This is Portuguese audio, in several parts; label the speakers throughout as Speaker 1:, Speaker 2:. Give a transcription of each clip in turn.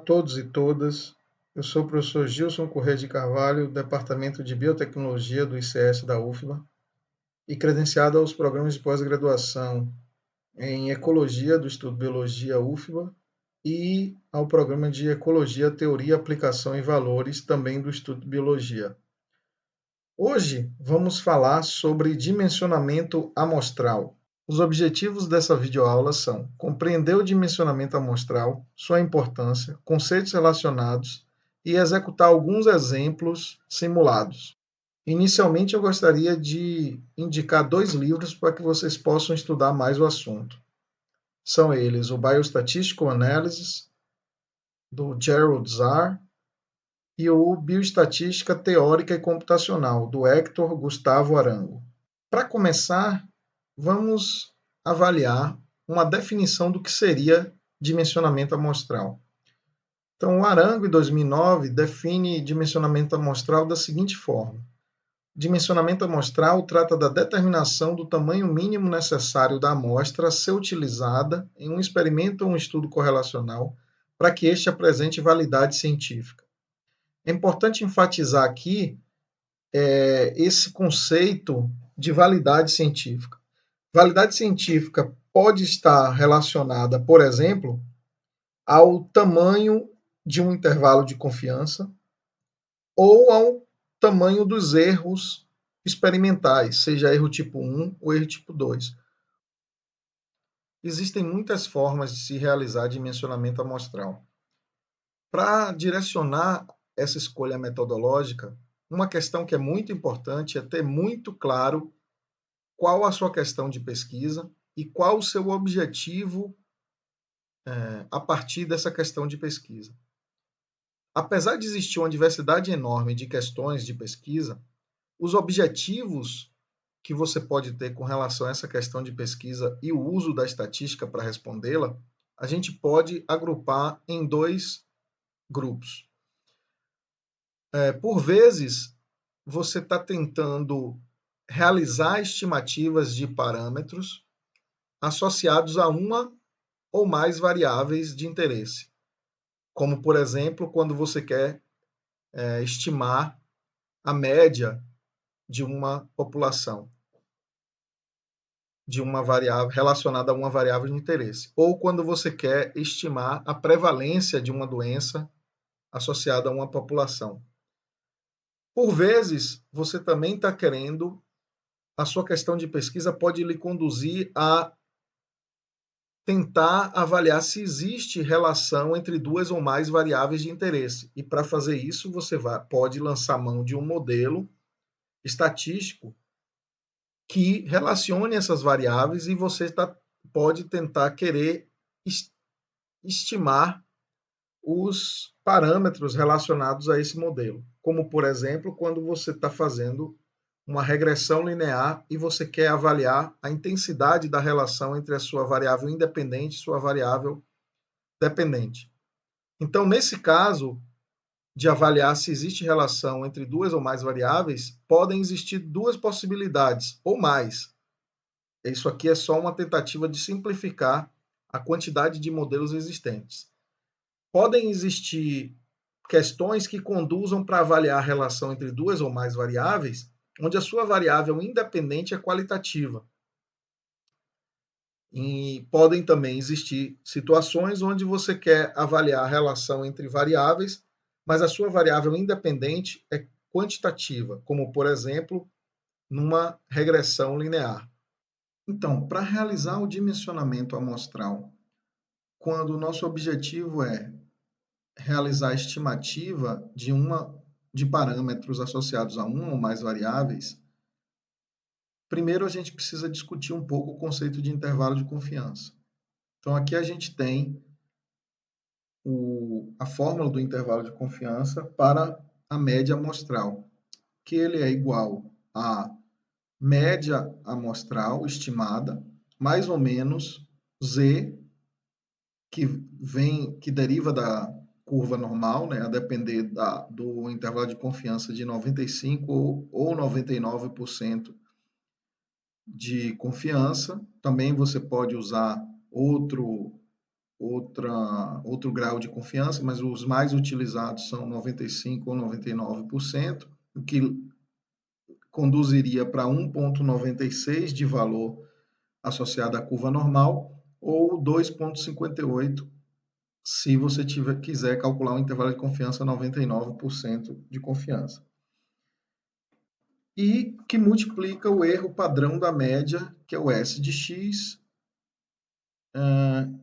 Speaker 1: todos e todas. Eu sou o professor Gilson Corrêa de Carvalho, do Departamento de Biotecnologia do ICS da UFBA e credenciado aos programas de pós-graduação em Ecologia do Estudo Biologia UFBA e ao programa de Ecologia, Teoria, Aplicação e Valores, também do Estudo Biologia. Hoje vamos falar sobre dimensionamento amostral. Os objetivos dessa videoaula são compreender o dimensionamento amostral, sua importância, conceitos relacionados e executar alguns exemplos simulados. Inicialmente, eu gostaria de indicar 2 livros para que vocês possam estudar mais o assunto. São eles o Biostatistical Analysis, do Gerald Zarr, e o Bioestatística Teórica e Computacional, do Hector Gustavo Arango. Para começar, vamos avaliar uma definição do que seria dimensionamento amostral. Então, o Arango, em 2009, define dimensionamento amostral da seguinte forma: dimensionamento amostral trata da determinação do tamanho mínimo necessário da amostra a ser utilizada em um experimento ou um estudo correlacional para que este apresente validade científica. É importante enfatizar aqui esse conceito de validade científica. Validade científica pode estar relacionada, por exemplo, ao tamanho de um intervalo de confiança ou ao tamanho dos erros experimentais, seja erro tipo 1 ou erro tipo 2. Existem muitas formas de se realizar dimensionamento amostral. Para direcionar essa escolha metodológica, uma questão que é muito importante é ter muito claro qual a sua questão de pesquisa e qual o seu objetivo a partir dessa questão de pesquisa. Apesar de existir uma diversidade enorme de questões de pesquisa, os objetivos que você pode ter com relação a essa questão de pesquisa e o uso da estatística para respondê-la, a gente pode agrupar em 2 grupos. Por vezes, você está tentando realizar estimativas de parâmetros associados a uma ou mais variáveis de interesse, como, por exemplo, quando você quer estimar a média de uma população, de uma variável relacionada a uma variável de interesse, ou quando você quer estimar a prevalência de uma doença associada a uma população. Por vezes, você também está querendo, a sua questão de pesquisa pode lhe conduzir a tentar avaliar se existe relação entre 2 ou mais variáveis de interesse. E para fazer isso, você pode lançar mão de um modelo estatístico que relacione essas variáveis e você pode tentar querer estimar os parâmetros relacionados a esse modelo. Como, por exemplo, quando você está fazendo uma regressão linear e você quer avaliar a intensidade da relação entre a sua variável independente e sua variável dependente. Então, nesse caso de avaliar se existe relação entre 2 ou mais variáveis, podem existir 2 possibilidades ou mais. Isso aqui é só uma tentativa de simplificar a quantidade de modelos existentes. Podem existir questões que conduzam para avaliar a relação entre 2 ou mais variáveis, onde a sua variável independente é qualitativa. E podem também existir situações onde você quer avaliar a relação entre variáveis, mas a sua variável independente é quantitativa, como, por exemplo, numa regressão linear. Então, para realizar o dimensionamento amostral, quando o nosso objetivo é realizar a estimativa de parâmetros associados a uma ou mais variáveis, primeiro a gente precisa discutir um pouco o conceito de intervalo de confiança. Então, aqui a gente tem a fórmula do intervalo de confiança para a média amostral, que ele é igual a média amostral estimada, mais ou menos Z, que deriva da curva normal, né, a depender do intervalo de confiança de 95% ou 99% de confiança. Também você pode usar outro outro grau de confiança, mas os mais utilizados são 95% ou 99%, o que conduziria para 1,96 de valor associado à curva normal, ou 2,58 se você quiser calcular um intervalo de confiança 99% de confiança. E que multiplica o erro padrão da média, que é o S de x,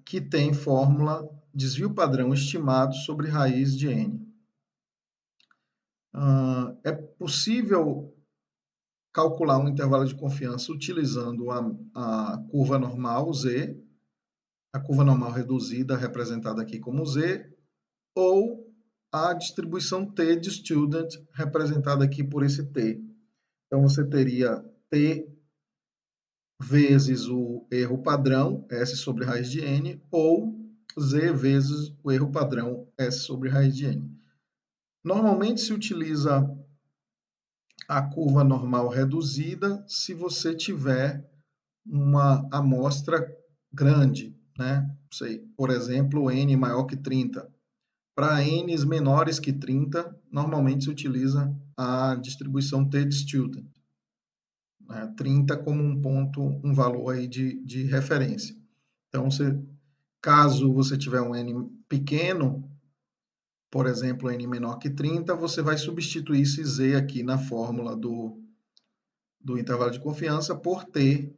Speaker 1: que tem fórmula desvio padrão estimado sobre raiz de n. É possível calcular um intervalo de confiança utilizando a curva normal, Z, a curva normal reduzida, representada aqui como Z, ou a distribuição T de student, representada aqui por esse T. Então, você teria T vezes o erro padrão, S sobre raiz de n, ou Z vezes o erro padrão, S sobre raiz de n. Normalmente se utiliza a curva normal reduzida se você tiver uma amostra grande, né? Sei, por exemplo, n maior que 30. Para n's menores que 30, normalmente se utiliza a distribuição T de student, né? 30 como um valor aí de referência. Então, caso você tiver um n pequeno, por exemplo, n menor que 30, você vai substituir esse z aqui na fórmula do intervalo de confiança por t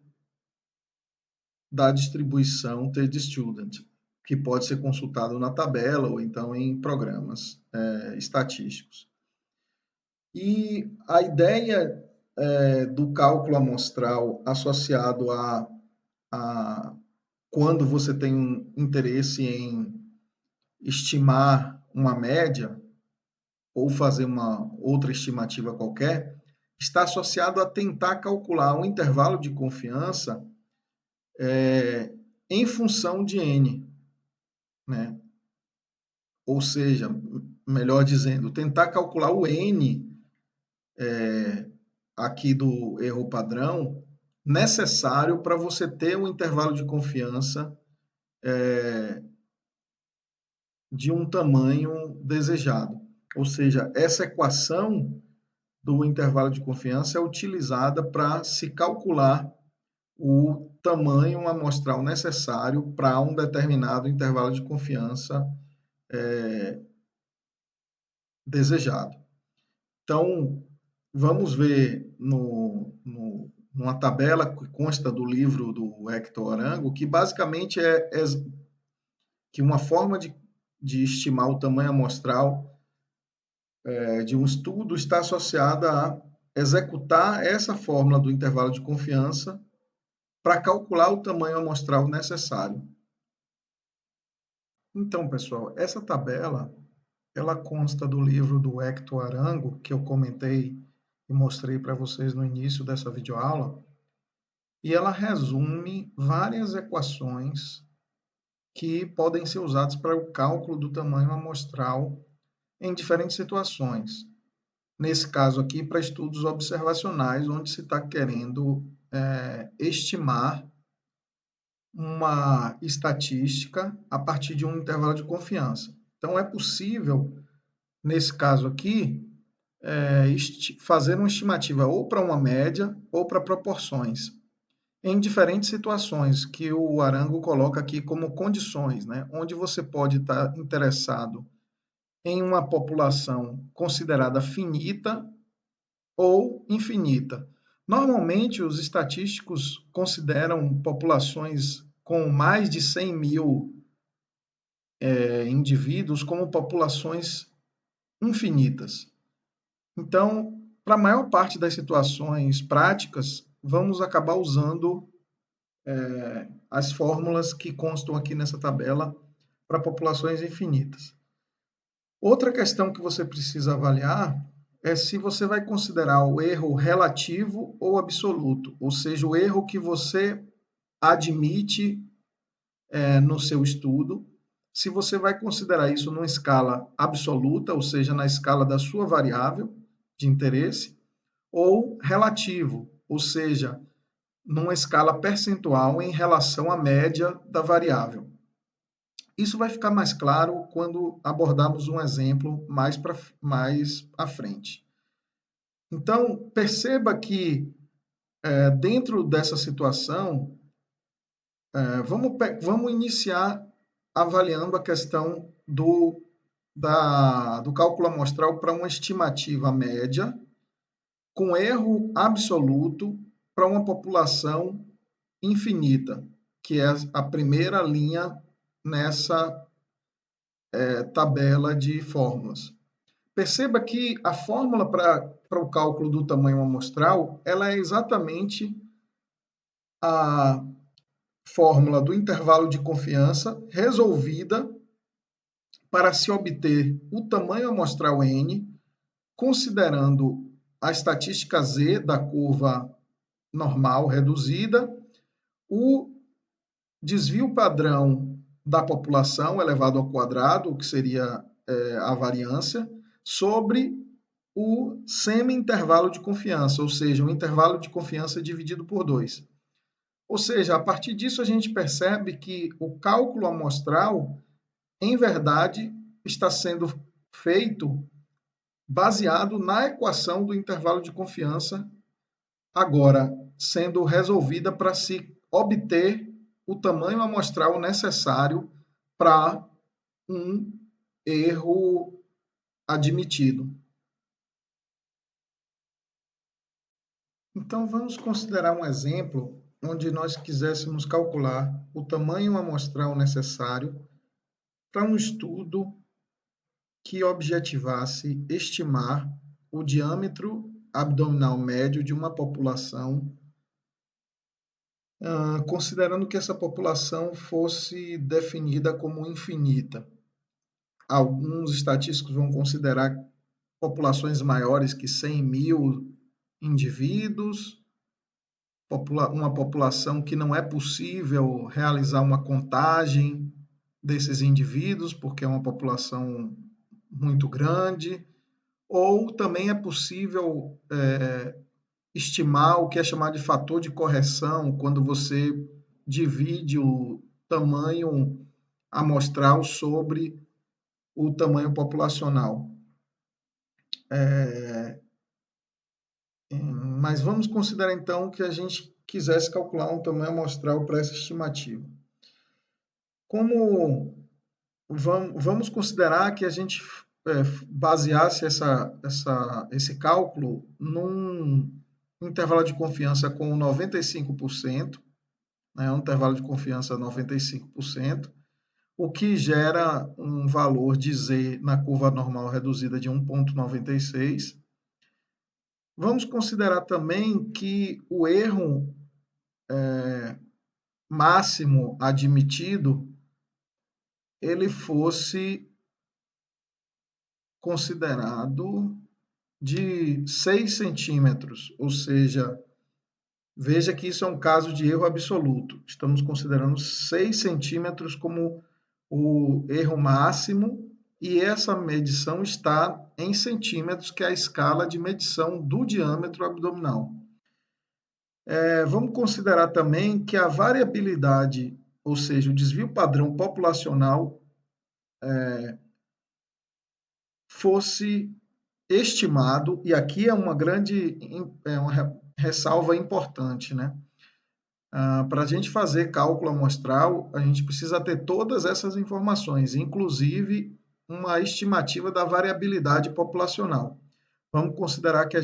Speaker 1: da distribuição T de student, que pode ser consultado na tabela ou então em programas estatísticos. E a ideia do cálculo amostral associado a quando você tem um interesse em estimar uma média ou fazer uma outra estimativa qualquer, está associado a tentar calcular um intervalo de confiança em função de n, né? Ou seja, melhor dizendo, tentar calcular o n aqui do erro padrão necessário para você ter um intervalo de confiança de um tamanho desejado. Ou seja, essa equação do intervalo de confiança é utilizada para se calcular o tamanho amostral necessário para um determinado intervalo de confiança desejado. Então, vamos ver numa tabela que consta do livro do Hector Arango, que basicamente é que uma forma de estimar o tamanho amostral de um estudo está associada a executar essa fórmula do intervalo de confiança para calcular o tamanho amostral necessário. Então, pessoal, essa tabela ela consta do livro do Hector Arango, que eu comentei e mostrei para vocês no início dessa videoaula, e ela resume várias equações que podem ser usadas para o cálculo do tamanho amostral em diferentes situações. Nesse caso aqui, para estudos observacionais, onde se está querendo estimar uma estatística a partir de um intervalo de confiança. Então, é possível, nesse caso aqui, fazer uma estimativa ou para uma média ou para proporções, em diferentes situações que o Arango coloca aqui como condições, né? Onde você pode estar interessado em uma população considerada finita ou infinita. Normalmente, os estatísticos consideram populações com mais de 100 mil indivíduos como populações infinitas. Então, para a maior parte das situações práticas, vamos acabar usando as fórmulas que constam aqui nessa tabela para populações infinitas. Outra questão que você precisa avaliar é se você vai considerar o erro relativo ou absoluto, ou seja, o erro que você admite no seu estudo, se você vai considerar isso numa escala absoluta, ou seja, na escala da sua variável de interesse, ou relativo, ou seja, numa escala percentual em relação à média da variável. Isso vai ficar mais claro quando abordarmos um exemplo mais à frente. Então, perceba que dentro dessa situação, vamos iniciar avaliando a questão do cálculo amostral para uma estimativa média com erro absoluto para uma população infinita, que é a primeira linha nessa tabela de fórmulas. Perceba que a fórmula para o cálculo do tamanho amostral, ela é exatamente a fórmula do intervalo de confiança resolvida para se obter o tamanho amostral n, considerando a estatística z da curva normal reduzida, o desvio padrão da população elevado ao quadrado, que seria a variância, sobre o semi-intervalo de confiança, ou seja, o intervalo de confiança dividido por 2. Ou seja, a partir disso a gente percebe que o cálculo amostral, em verdade, está sendo feito baseado na equação do intervalo de confiança, agora sendo resolvida para se obter o tamanho amostral necessário para um erro admitido. Então, vamos considerar um exemplo onde nós quiséssemos calcular o tamanho amostral necessário para um estudo que objetivasse estimar o diâmetro abdominal médio de uma população, considerando que essa população fosse definida como infinita. Alguns estatísticos vão considerar populações maiores que 100 mil indivíduos, uma população que não é possível realizar uma contagem desses indivíduos, porque é uma população muito grande, ou também é possível estimar o que é chamado de fator de correção, quando você divide o tamanho amostral sobre o tamanho populacional. Mas vamos considerar então que a gente quisesse calcular um tamanho amostral para essa estimativa. Como vamos considerar que a gente baseasse esse cálculo num intervalo de confiança com 95%, né, um intervalo de confiança 95%, o que gera um valor de Z na curva normal reduzida de 1,96. Vamos considerar também que o erro máximo admitido ele fosse considerado de 6 centímetros, ou seja, veja que isso é um caso de erro absoluto. Estamos considerando 6 centímetros como o erro máximo e essa medição está em centímetros, que é a escala de medição do diâmetro abdominal. Vamos considerar também que a variabilidade, ou seja, o desvio padrão populacional, fosse estimado, e aqui é uma ressalva importante, né? Para a gente fazer cálculo amostral, a gente precisa ter todas essas informações, inclusive uma estimativa da variabilidade populacional. Vamos considerar que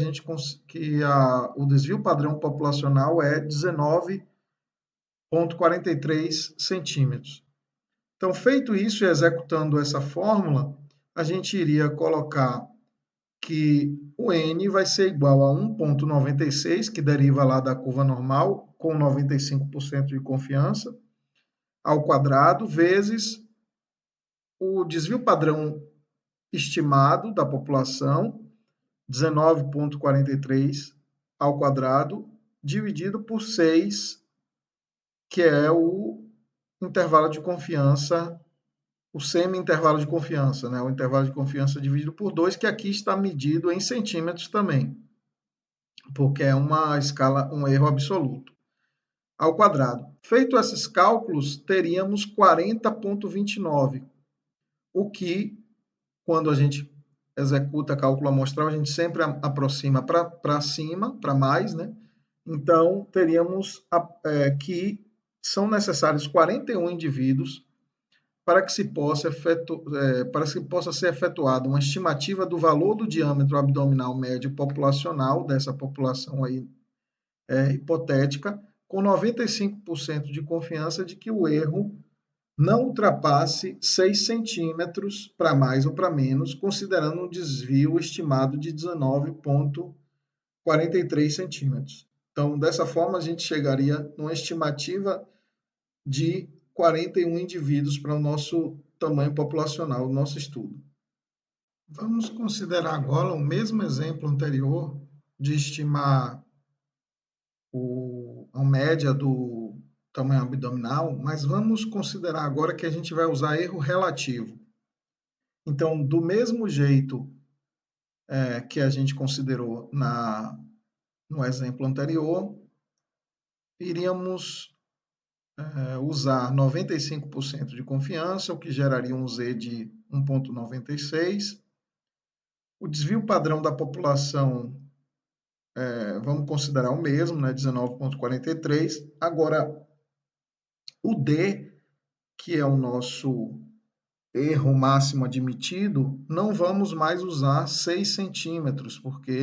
Speaker 1: o desvio padrão populacional é 19,43 centímetros. Então, feito isso e executando essa fórmula, a gente iria colocar que o n vai ser igual a 1,96, que deriva lá da curva normal, com 95% de confiança, ao quadrado, vezes o desvio padrão estimado da população, 19,43 ao quadrado, dividido por 6, que é o intervalo de confiança, o semi-intervalo de confiança, né? O intervalo de confiança dividido por 2, que aqui está medido em centímetros também, porque é uma escala, um erro absoluto. ao quadrado. Feito esses cálculos, teríamos 40,29, o que, quando a gente executa cálculo amostral, a gente sempre aproxima para cima, para mais, né? Então, teríamos que são necessários 41 indivíduos para que se possa ser efetuada uma estimativa do valor do diâmetro abdominal médio populacional dessa população aí hipotética, com 95% de confiança de que o erro não ultrapasse 6 centímetros para mais ou para menos, considerando um desvio estimado de 19,43 centímetros. Então, dessa forma, a gente chegaria numa estimativa de 41 indivíduos para o nosso tamanho populacional, o nosso estudo. Vamos considerar agora o mesmo exemplo anterior de estimar a média do tamanho abdominal, mas vamos considerar agora que a gente vai usar erro relativo. Então, do mesmo jeito que a gente considerou no exemplo anterior, iríamos usar 95% de confiança, o que geraria um Z de 1,96. O desvio padrão da população, vamos considerar o mesmo, né, 19,43. Agora, o D, que é o nosso erro máximo admitido, não vamos mais usar 6 centímetros, porque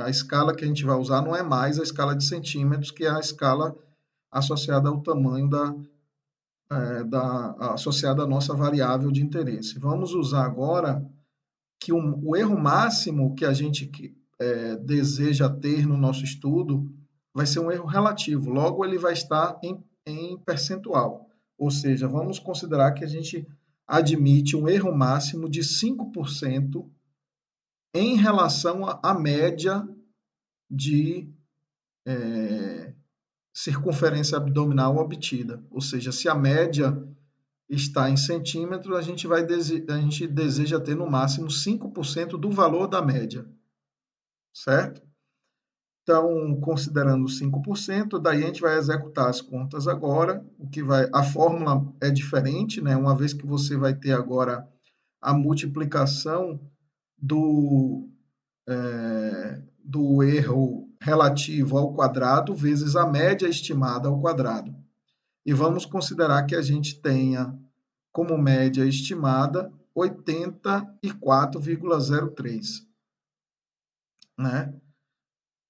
Speaker 1: a escala que a gente vai usar não é mais a escala de centímetros, que é a escala associada ao tamanho associada à nossa variável de interesse. Vamos usar agora que o erro máximo que a gente deseja ter no nosso estudo vai ser um erro relativo, logo ele vai estar em percentual, ou seja, vamos considerar que a gente admite um erro máximo de 5% em relação à média de circunferência abdominal obtida. Ou seja, se a média está em centímetros, a gente deseja ter no máximo 5% do valor da média, certo? Então, considerando 5%, daí a gente vai executar as contas agora, a fórmula é diferente, né? Uma vez que você vai ter agora a multiplicação do erro relativo ao quadrado vezes a média estimada ao quadrado. E vamos considerar que a gente tenha como média estimada 84,03, né?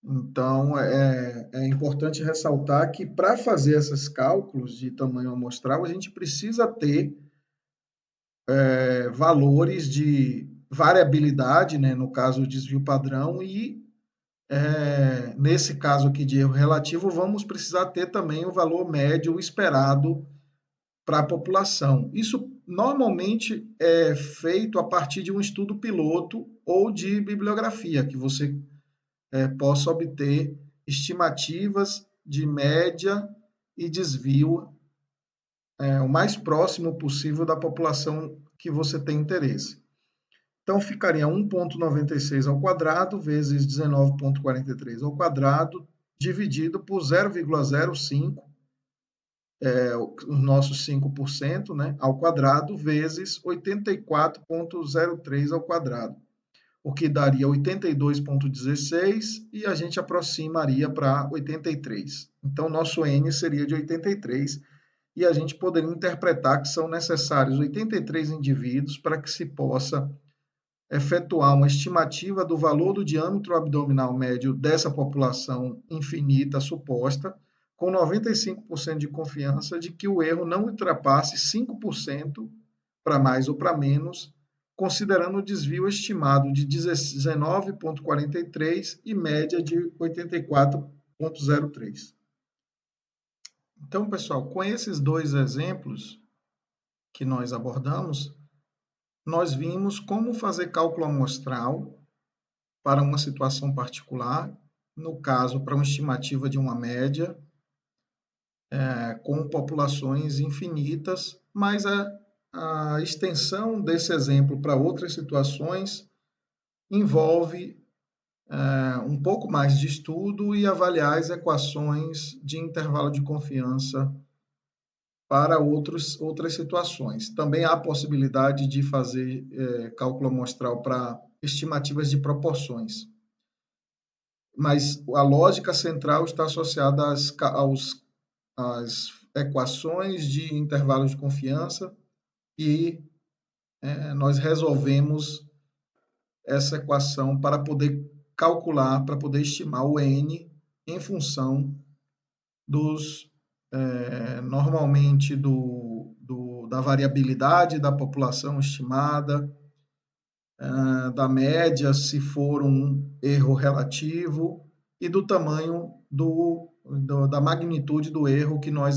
Speaker 1: Então, é importante ressaltar que para fazer esses cálculos de tamanho amostral, a gente precisa ter valores de variabilidade, né? No caso, o desvio padrão, e nesse caso aqui de erro relativo, vamos precisar ter também o valor médio esperado para a população. Isso normalmente é feito a partir de um estudo piloto ou de bibliografia, que você possa obter estimativas de média e desvio o mais próximo possível da população que você tem interesse. Então, ficaria 1,96 ao quadrado vezes 19,43 ao quadrado, dividido por 0,05, os nossos 5%, né, ao quadrado, vezes 84,03 ao quadrado, o que daria 82,16 e a gente aproximaria para 83. Então, nosso N seria de 83 e a gente poderia interpretar que são necessários 83 indivíduos para que se possa efetuar uma estimativa do valor do diâmetro abdominal médio dessa população infinita suposta, com 95% de confiança de que o erro não ultrapasse 5% para mais ou para menos, considerando o desvio estimado de 19,43 e média de 84,03. Então, pessoal, com esses dois exemplos que nós abordamos, nós vimos como fazer cálculo amostral para uma situação particular, no caso, para uma estimativa de uma média, com populações infinitas, mas a extensão desse exemplo para outras situações envolve um pouco mais de estudo e avaliar as equações de intervalo de confiança para outras situações. Também há a possibilidade de fazer cálculo amostral para estimativas de proporções. Mas a lógica central está associada às equações de intervalos de confiança e nós resolvemos essa equação para poder calcular, para poder estimar o N em função normalmente da variabilidade da população estimada, da média, se for um erro relativo, e do tamanho da magnitude do erro que nós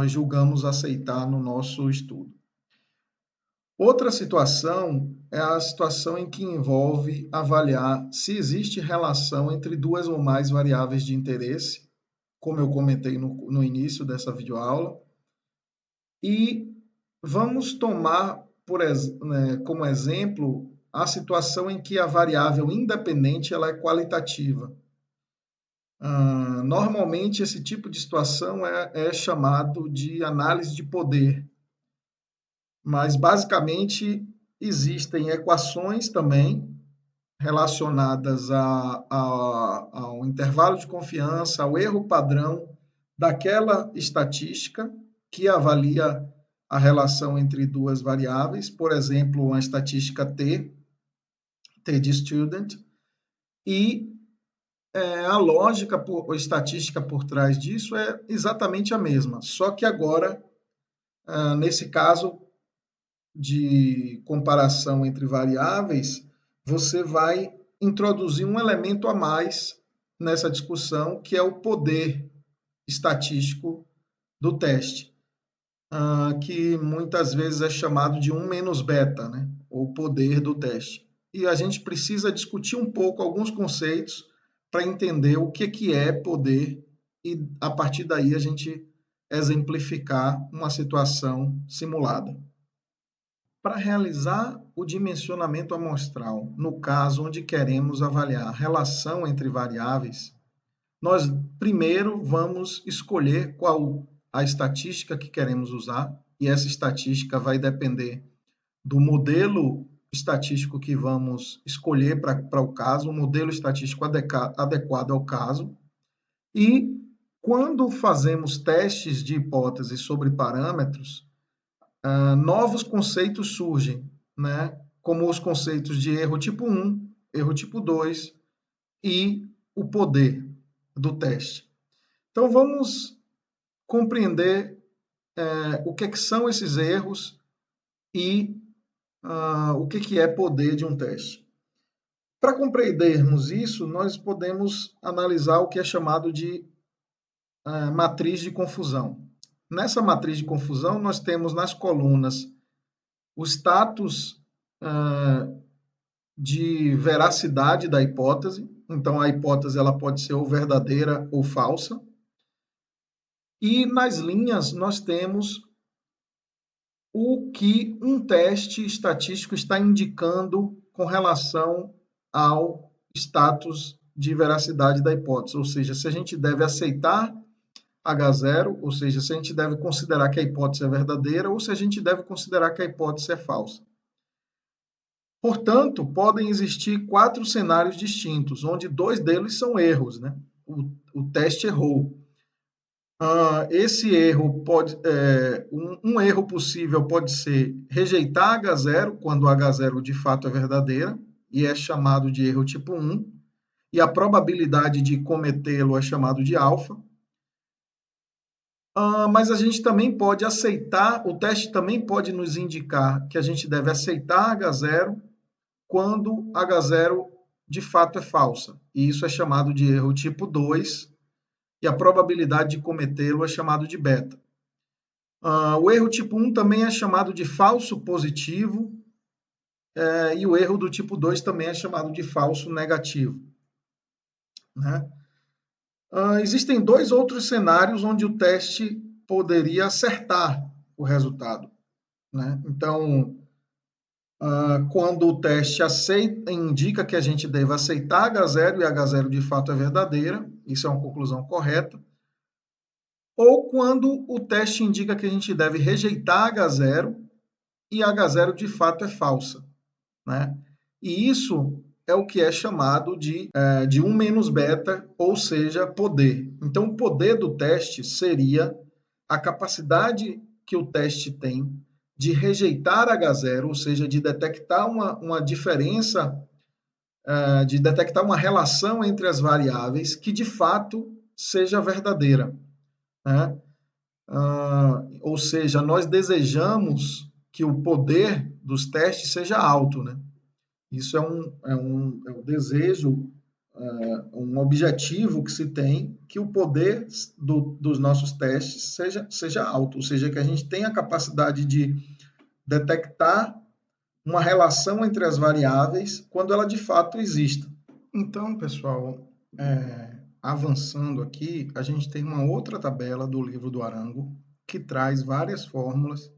Speaker 1: julgamos aceitar no nosso estudo. Outra situação é a situação em que envolve avaliar se existe relação entre duas ou mais variáveis de interesse, como eu comentei no início dessa videoaula, e vamos tomar como exemplo a situação em que a variável independente ela é qualitativa. Normalmente, esse tipo de situação é chamado de análise de poder, mas basicamente existem equações também relacionadas ao intervalo de confiança, ao erro padrão daquela estatística que avalia a relação entre duas variáveis, por exemplo, uma estatística T de student, e a lógica estatística por trás disso é exatamente a mesma, só que agora, nesse caso de comparação entre variáveis, você vai introduzir um elemento a mais nessa discussão, que é o poder estatístico do teste, que muitas vezes é chamado de 1 menos beta, né? O poder do teste. E a gente precisa discutir um pouco alguns conceitos para entender o que é poder e, a partir daí, a gente exemplificar uma situação simulada. Para realizar o dimensionamento amostral, no caso onde queremos avaliar a relação entre variáveis, nós primeiro vamos escolher qual a estatística que queremos usar, e essa estatística vai depender do modelo estatístico que vamos escolher para o caso, o modelo estatístico adequado ao caso. E quando fazemos testes de hipótese sobre parâmetros, novos conceitos surgem, né? Como os conceitos de erro tipo 1, erro tipo 2 e o poder do teste. Então, vamos compreender o que são esses erros e o que é poder de um teste. Para compreendermos isso, nós podemos analisar o que é chamado de matriz de confusão. Nessa matriz de confusão, nós temos nas colunas o status de veracidade da hipótese. Então, a hipótese ela pode ser ou verdadeira ou falsa. E nas linhas, nós temos o que um teste estatístico está indicando com relação ao status de veracidade da hipótese, ou seja, se a gente deve aceitar H0, ou seja, se a gente deve considerar que a hipótese é verdadeira ou se a gente deve considerar que a hipótese é falsa. Portanto, podem existir 4 cenários distintos, onde 2 deles são erros, né? O teste errou. Esse erro pode, um erro possível pode ser rejeitar H0, quando H0 de fato é verdadeira, e é chamado de erro tipo 1, e a probabilidade de cometê-lo é chamado de alfa. Mas a gente também pode aceitar, o teste também pode nos indicar que a gente deve aceitar H0 quando H0 de fato é falsa, e isso é chamado de erro tipo 2, e a probabilidade de cometê-lo é chamado de beta. O erro tipo 1 também é chamado de falso positivo, e o erro do tipo 2 também é chamado de falso negativo, né? Existem 2 outros cenários onde o teste poderia acertar o resultado, né? Então, quando o teste indica que a gente deve aceitar H0 e H0 de fato é verdadeira, isso é uma conclusão correta, ou quando o teste indica que a gente deve rejeitar H0 e H0 de fato é falsa, né? E isso é o que é chamado de 1 menos beta, ou seja, poder. Então, o poder do teste seria a capacidade que o teste tem de rejeitar H0, ou seja, de detectar uma diferença, de detectar uma relação entre as variáveis que de fato seja verdadeira, né? Ou seja, nós desejamos que o poder dos testes seja alto, né? Isso é um desejo, um objetivo que se tem, que o poder dos nossos testes seja alto, ou seja, que a gente tenha a capacidade de detectar uma relação entre as variáveis quando ela de fato exista. Então, pessoal, avançando aqui, a gente tem uma outra tabela do livro do Arango que traz várias fórmulas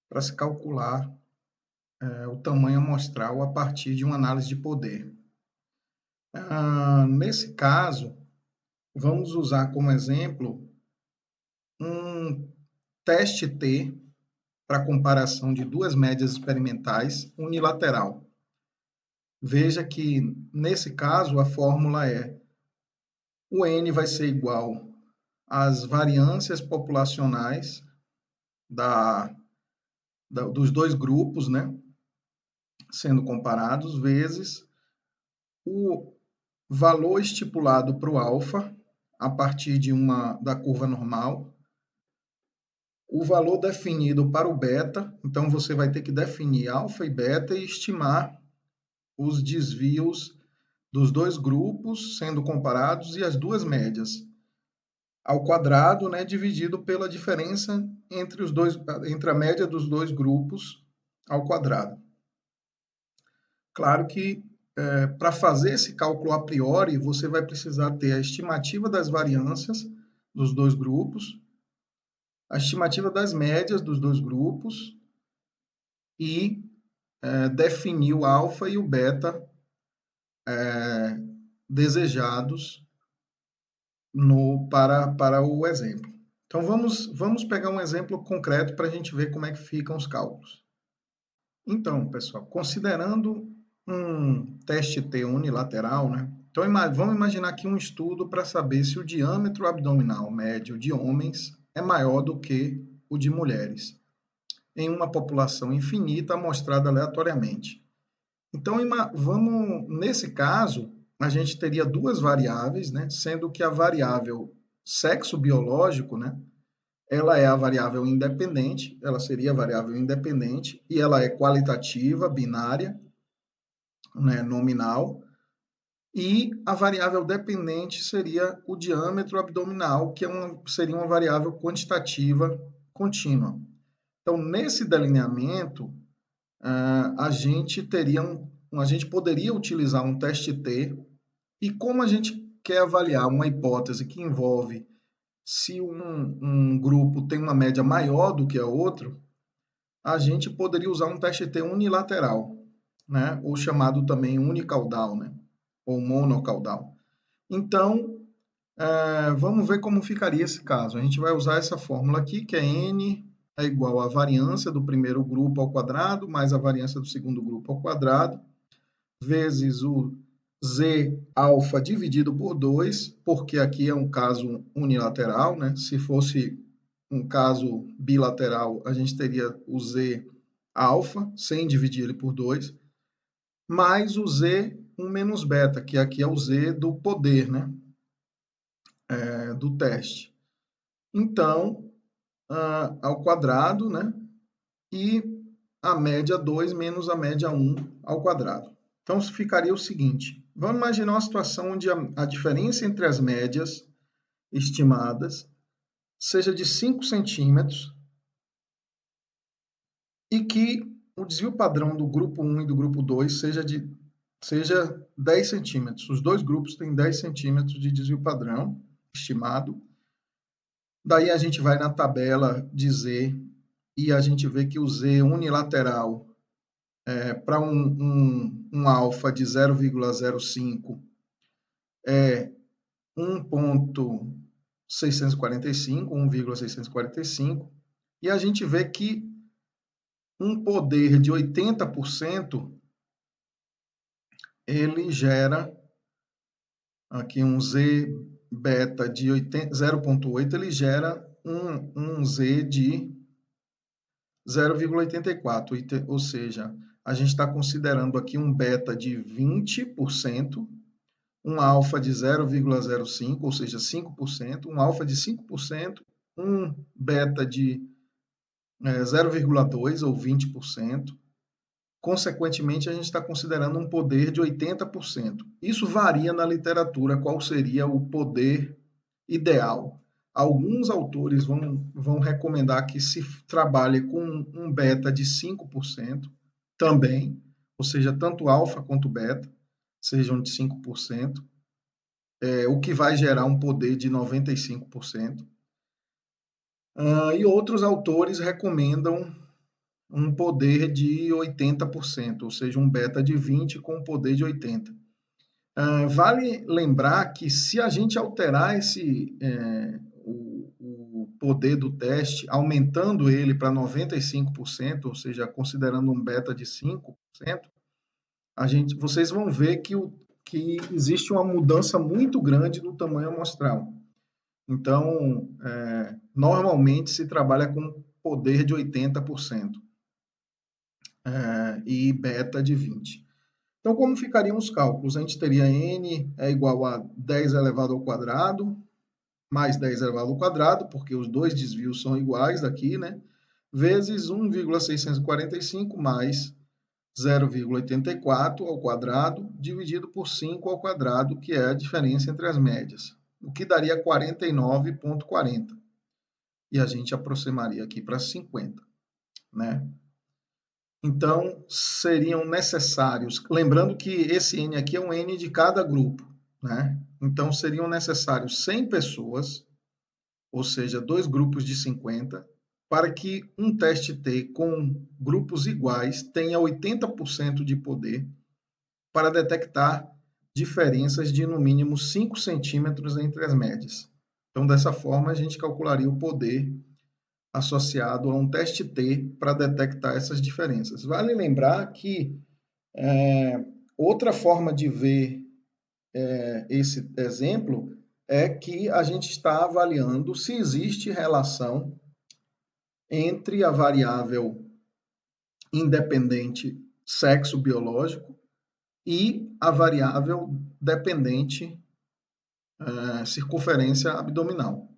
Speaker 1: para se calcular o tamanho amostral a partir de uma análise de poder. Nesse caso, vamos usar como exemplo um teste T para comparação de duas médias experimentais unilateral. Veja que, nesse caso, a fórmula é o N vai ser igual às variâncias populacionais dos dois grupos, né, sendo comparados, vezes o valor estipulado para o alfa, a partir da curva normal, o valor definido para o beta, então você vai ter que definir alfa e beta e estimar os desvios dos dois grupos sendo comparados e as duas médias ao quadrado, né, dividido pela diferença entre a média dos dois grupos ao quadrado. Claro que para fazer esse cálculo a priori, você vai precisar ter a estimativa das variâncias dos dois grupos, a estimativa das médias dos dois grupos e definir o alfa e o beta desejados para o exemplo. Então, vamos pegar um exemplo concreto para a gente ver como é que ficam os cálculos. Então, pessoal, considerando um teste T unilateral, né? Então, vamos imaginar aqui um estudo para saber se o diâmetro abdominal médio de homens é maior do que o de mulheres, em uma população infinita amostrada aleatoriamente. Então, nesse caso, a gente teria duas variáveis, né? Sendo que a variável sexo biológico, né? Ela é a variável independente, ela seria a variável independente, e ela é qualitativa, binária, né, nominal, e a variável dependente seria o diâmetro abdominal, que seria uma variável quantitativa contínua. Então, nesse delineamento, a gente poderia utilizar um teste T, e como a gente quer avaliar uma hipótese que envolve se um grupo tem uma média maior do que a outro, a gente poderia usar um teste T unilateral, né? Ou chamado também unicaudal, né? Ou monocaudal. Então, vamos ver como ficaria esse caso. A gente vai usar essa fórmula aqui, que é N é igual à variância do primeiro grupo ao quadrado, mais a variância do segundo grupo ao quadrado, vezes o Z alfa dividido por 2, porque aqui é um caso unilateral, né? Se fosse um caso bilateral, a gente teria o Z alfa, sem dividir ele por 2, mais o Z 1 menos beta, que aqui é o Z do poder, né? Do teste. Então, ao quadrado, né? E a média 2 menos a média 1 ao quadrado. Então, ficaria o seguinte, vamos imaginar uma situação onde a diferença entre as médias estimadas seja de 5 centímetros e que o desvio padrão do grupo 1 e do grupo 2 seja 10 centímetros. Os dois grupos têm 10 centímetros de desvio padrão estimado. Daí a gente vai na tabela de Z e a gente vê que o Z unilateral para um alfa de 0,05 é 1,645, e a gente vê que um poder de 80%, ele gera aqui um Z beta de 0,8, ele gera um Z de 0,84, ou seja, a gente está considerando aqui um beta de 20%, um alfa de 0,05, ou seja, 5%, um alfa de 5%, um beta de 0,2 ou 20%. Consequentemente, a gente está considerando um poder de 80%. Isso varia na literatura qual seria o poder ideal. Alguns autores vão recomendar que se trabalhe com um beta de 5% também, ou seja, tanto alfa quanto beta sejam de 5%, o que vai gerar um poder de 95%. E outros autores recomendam um poder de 80%, ou seja, um beta de 20 com um poder de 80. Vale lembrar que se a gente alterar o poder do teste, aumentando ele para 95%, ou seja, considerando um beta de 5%, vocês vão ver que existe uma mudança muito grande no tamanho amostral. Então, normalmente se trabalha com poder de 80%, e beta de 20%. Então, como ficariam os cálculos? A gente teria n é igual a 10 elevado ao quadrado, mais 10 elevado ao quadrado, porque os dois desvios são iguais aqui, né? Vezes 1,645 mais 0,84 ao quadrado, dividido por 5 ao quadrado, que é a diferença entre as médias, o que daria 49,40. E a gente aproximaria aqui para 50, né? Então, seriam necessários, lembrando que esse N aqui é um N de cada grupo, né? Então, seriam necessários 100 pessoas, ou seja, 2 grupos de 50, para que um teste T com grupos iguais tenha 80% de poder para detectar diferenças de no mínimo 5 centímetros entre as médias. Então, dessa forma, a gente calcularia o poder associado a um teste T para detectar essas diferenças. Vale lembrar que outra forma de ver esse exemplo é que a gente está avaliando se existe relação entre a variável independente sexo biológico e a variável dependente circunferência abdominal,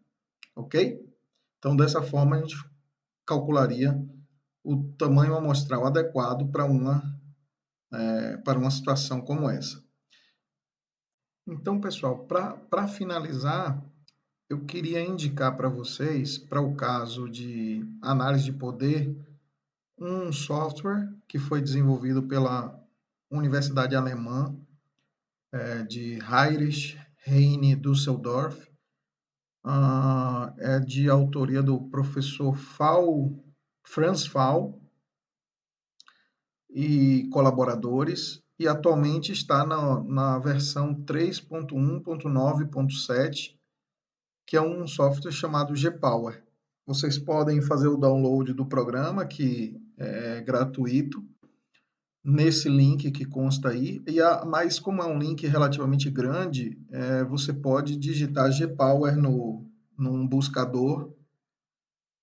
Speaker 1: ok? Então, dessa forma, a gente calcularia o tamanho amostral adequado para uma situação como essa. Então, pessoal, para finalizar, eu queria indicar para vocês, para o caso de análise de poder, um software que foi desenvolvido pela Universidade Alemã de Heinrich Heine Düsseldorf. É de autoria do professor Franz Fall e colaboradores, e atualmente está na versão 3.1.9.7, que é um software chamado Gpower. Vocês podem fazer o download do programa, que é gratuito, nesse link que consta aí, mas como é um link relativamente grande, você pode digitar Gpower num buscador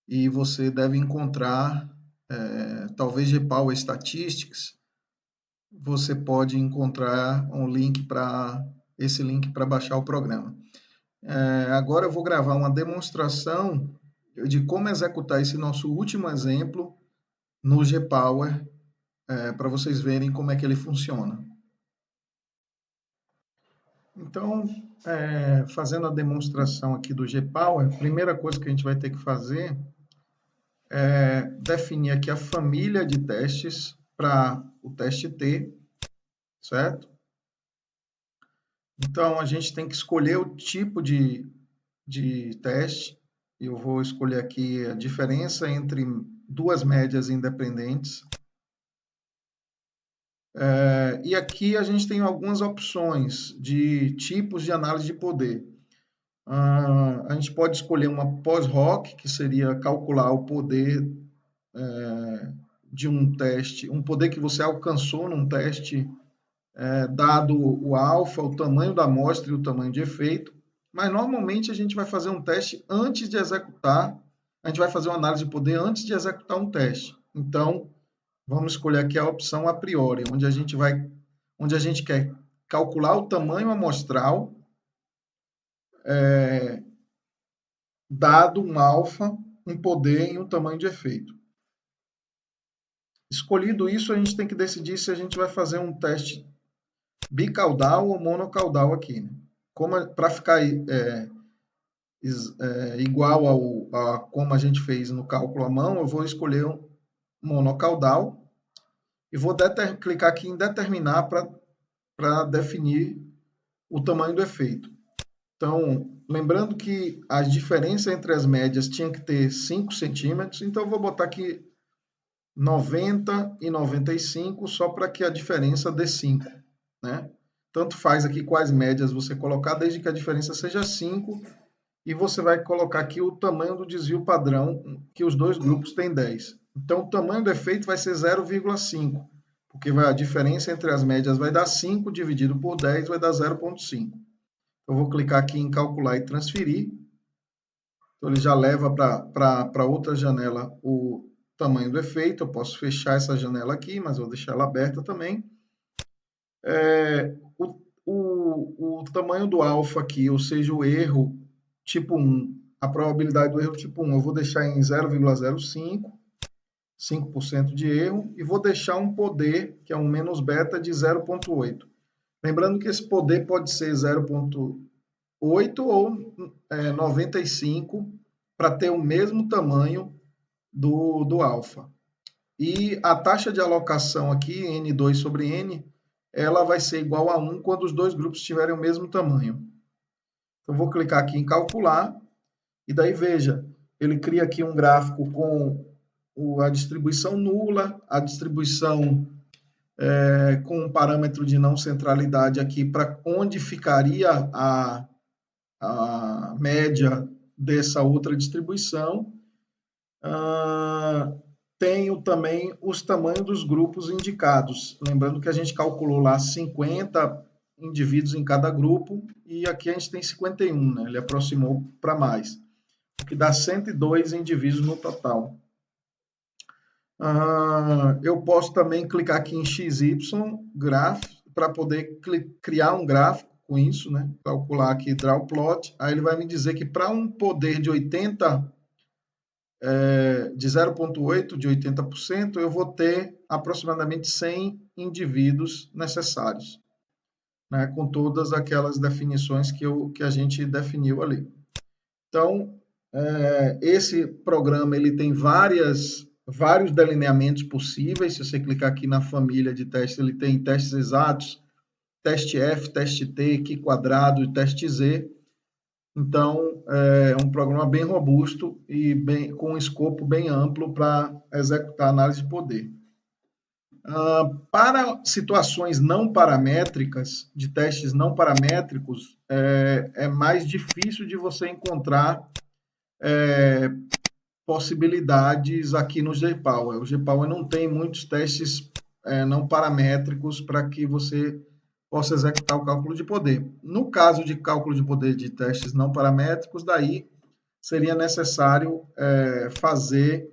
Speaker 1: e você deve encontrar, talvez Gpower Statistics, você pode encontrar esse link para baixar o programa. Agora eu vou gravar uma demonstração de como executar esse nosso último exemplo no Gpower, para vocês verem como é que ele funciona. Então, fazendo a demonstração aqui do Gpower, a primeira coisa que a gente vai ter que fazer é definir aqui a família de testes para o teste T, certo? Então, a gente tem que escolher o tipo de teste. Eu vou escolher aqui a diferença entre duas médias independentes. E aqui a gente tem algumas opções de tipos de análise de poder. A gente pode escolher uma pós-hoc, que seria calcular o poder de um teste, um poder que você alcançou num teste, dado o alfa, o tamanho da amostra e o tamanho de efeito. Mas normalmente a gente vai fazer um teste antes de executar, a gente vai fazer uma análise de poder antes de executar um teste. Então, vamos escolher aqui a opção a priori, onde a gente quer calcular o tamanho amostral, dado um alfa, um poder e um tamanho de efeito. Escolhido isso, a gente tem que decidir se a gente vai fazer um teste bicaudal ou monocaudal aqui. Né? Para ficar igual a como a gente fez no cálculo à mão, eu vou escolher um monocaudal e vou clicar aqui em determinar para definir o tamanho do efeito. Então, lembrando que a diferença entre as médias tinha que ter 5 centímetros, então eu vou botar aqui 90 e 95 só para que a diferença dê 5. Né? Tanto faz aqui quais médias você colocar, desde que a diferença seja 5, e você vai colocar aqui o tamanho do desvio padrão, que os dois grupos têm 10. Então, o tamanho do efeito vai ser 0,5, porque a diferença entre as médias vai dar 5, dividido por 10 vai dar 0,5. Eu vou clicar aqui em calcular e transferir. Então, ele já leva para outra janela o tamanho do efeito. Eu posso fechar essa janela aqui, mas vou deixar ela aberta também. O tamanho do alfa aqui, ou seja, o erro tipo 1, a probabilidade do erro tipo 1, eu vou deixar em 0,05, 5% de erro, e vou deixar um poder, que é um menos beta, de 0,8. Lembrando que esse poder pode ser 0,8 ou 95, para ter o mesmo tamanho do alfa. E a taxa de alocação aqui, N2 sobre N, ela vai ser igual a 1 quando os dois grupos tiverem o mesmo tamanho. Então, vou clicar aqui em calcular, e daí veja, ele cria aqui um gráfico com a distribuição nula, a distribuição com um parâmetro de não centralidade aqui para onde ficaria a média dessa outra distribuição. Tenho também os tamanhos dos grupos indicados. Lembrando que a gente calculou lá 50 indivíduos em cada grupo, e aqui a gente tem 51, né? Ele aproximou para mais, o que dá 102 indivíduos no total. Eu posso também clicar aqui em XY Graph para poder criar um gráfico com isso, né? Calcular aqui Draw Plot. Aí ele vai me dizer que para um poder de 80, de 0,8 de 80%, eu vou ter aproximadamente 100 indivíduos necessários, né? Com todas aquelas definições que a gente definiu ali. Então, esse programa ele tem vários delineamentos possíveis. Se você clicar aqui na família de testes, ele tem testes exatos, teste F, teste T, Q quadrado e teste Z. Então, é um programa bem robusto e com um escopo bem amplo para executar análise de poder. Para situações não paramétricas, de testes não paramétricos, é mais difícil de você encontrar possibilidades aqui no GPower. O GPower não tem muitos testes não paramétricos para que você possa executar o cálculo de poder. No caso de cálculo de poder de testes não paramétricos, daí seria necessário fazer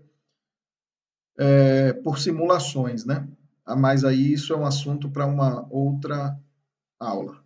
Speaker 1: por simulações, né? Mas aí isso é um assunto para uma outra aula.